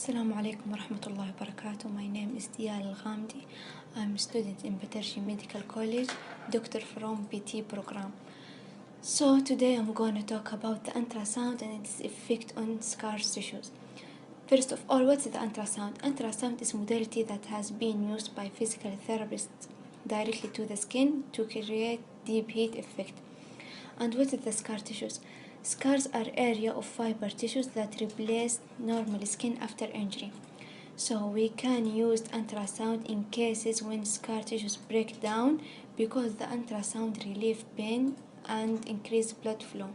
Assalamu alaikum wa rahmatullahi wa barakatuh. My name is Diyal Al-Ghamdi. I'm a student in Batarshi Medical College, doctor from PT program. So today I'm going to talk about the ultrasound and its effect on scar tissues. First of all, what is the ultrasound? Ultrasound is a modality that has been used by physical therapists directly to the skin to create deep heat effect. And what is the scar tissues? Scars are area of fiber tissues that replace normal skin after injury. So we can use ultrasound in cases when scar tissues break down because the ultrasound relieve pain and increase blood flow.